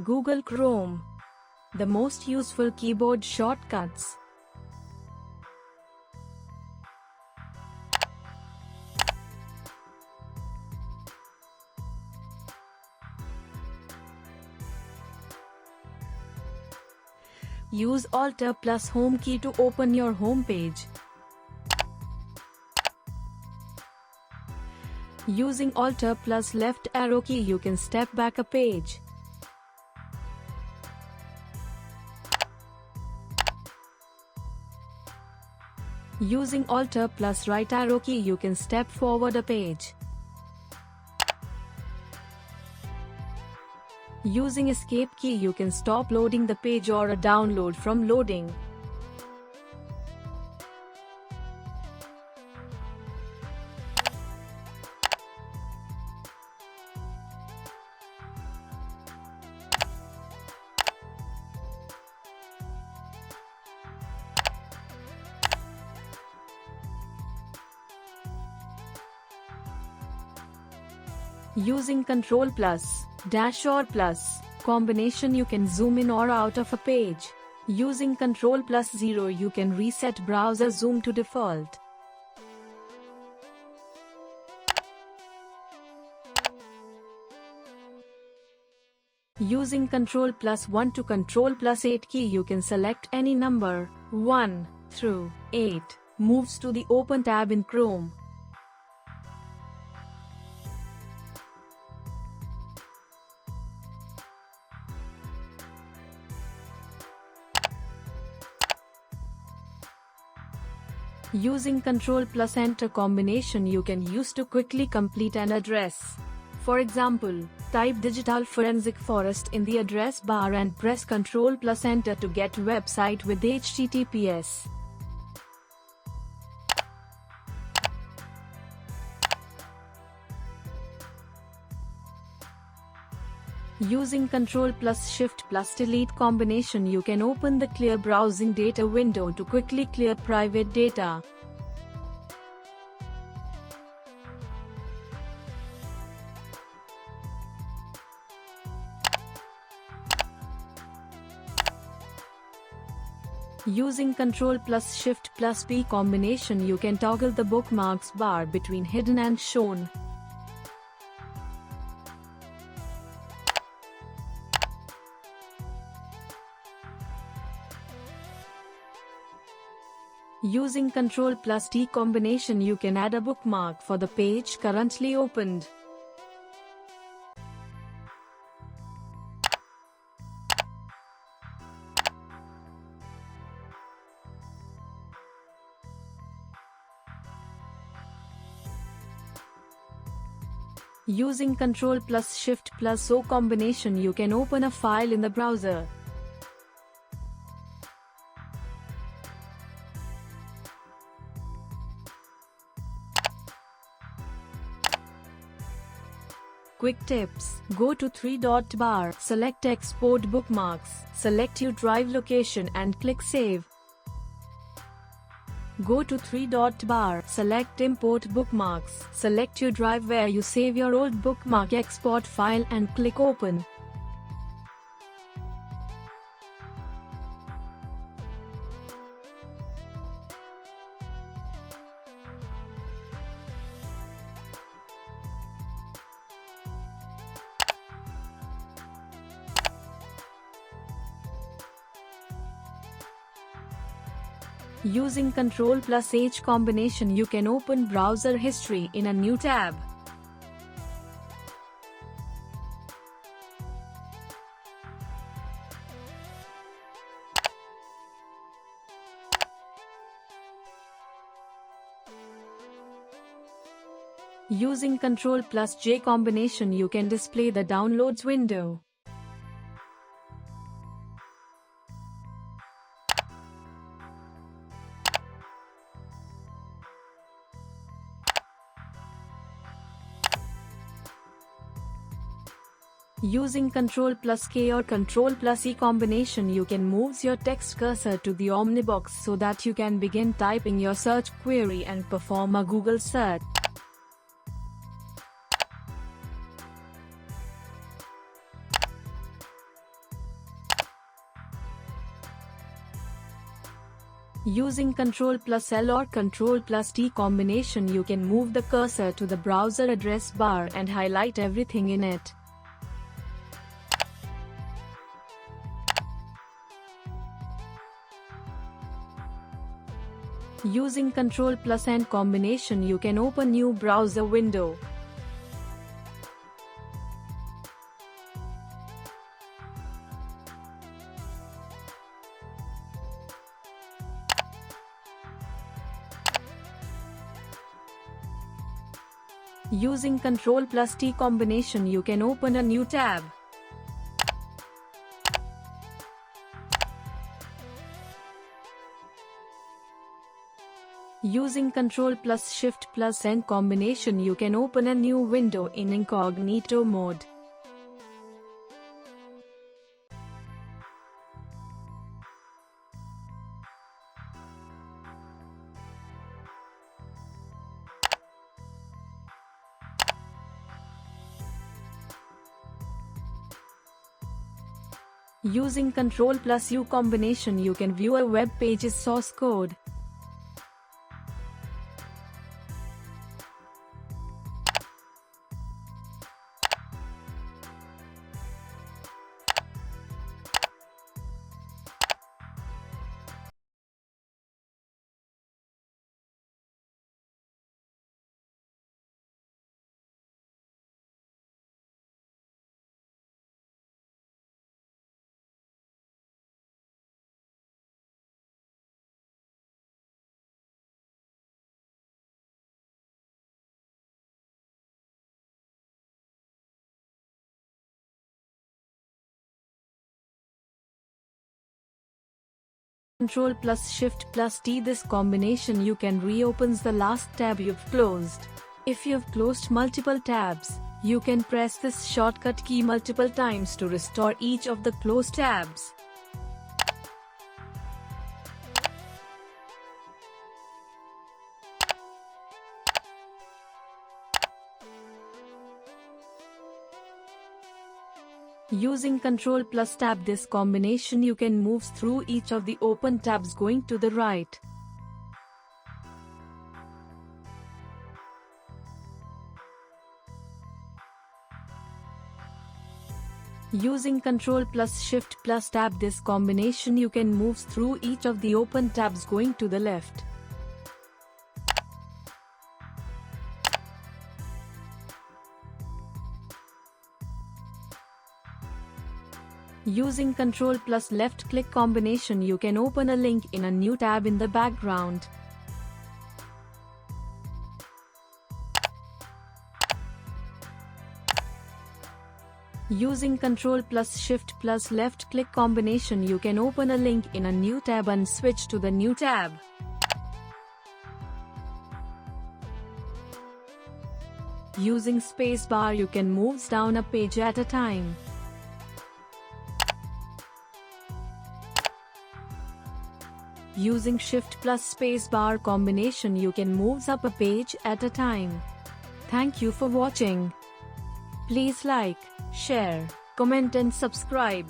Google Chrome. The most useful keyboard shortcuts. Use Alt plus Home key to open your home page. Using Alt plus left arrow key you can step back a page. Using Alt plus right arrow key you can step forward a page. Using Escape key you can stop loading the page or a download from loading. Using Ctrl plus, dash or plus combination you can zoom in or out of a page. Using Ctrl plus 0 you can reset browser zoom to default. Using Ctrl plus 1 to Ctrl plus 8 key you can select any number, 1 through 8, moves to the Open tab in Chrome. Using Ctrl plus Enter combination you can use to quickly complete an address. For example, type Digital Forensic Forest in the address bar and press Ctrl plus Enter to get website with HTTPS. Using Ctrl plus Shift plus Delete combination you can open the Clear Browsing Data window to quickly clear private data. Using Ctrl plus Shift plus P combination you can toggle the bookmarks bar between hidden and shown. Using Ctrl plus T combination you can add a bookmark for the page currently opened. Using Ctrl plus Shift plus O combination you can open a file in the browser. Quick tips: go to three-dot bar, select Export Bookmarks, select your drive location and click Save. Go to three-dot bar, select Import Bookmarks, select your drive where you save your old bookmark export file and click Open. Using Ctrl plus H combination you can open browser history in a new tab. Using Ctrl plus J combination you can display the downloads window. Using Ctrl plus K or Ctrl plus E combination you can move your text cursor to the omnibox so that you can begin typing your search query and perform a Google search. Using Ctrl plus L or Ctrl plus T combination, you can move the cursor to the browser address bar and highlight everything in it. Using Ctrl plus N combination, you can open new browser window. Using Ctrl plus T combination, you can open a new tab. Using Ctrl plus Shift plus N combination, you can open a new window in incognito mode. Using Ctrl plus U combination, you can view a web page's source code. Ctrl plus Shift plus T, this combination you can reopens the last tab you've closed. If you've closed multiple tabs, you can press this shortcut key multiple times to restore each of the closed tabs. Using Ctrl plus Tab, this combination you can move through each of the open tabs going to the right. Using Ctrl plus Shift plus Tab, this combination you can move through each of the open tabs going to the left. Using Ctrl plus left click combination, you can open a link in a new tab in the background. Using Ctrl plus Shift plus left click combination, you can open a link in a new tab and switch to the new tab. Using spacebar, you can move down a page at a time. Using Shift plus spacebar combination, you can move up a page at a time. Thank you for watching. Please like, share, comment and subscribe.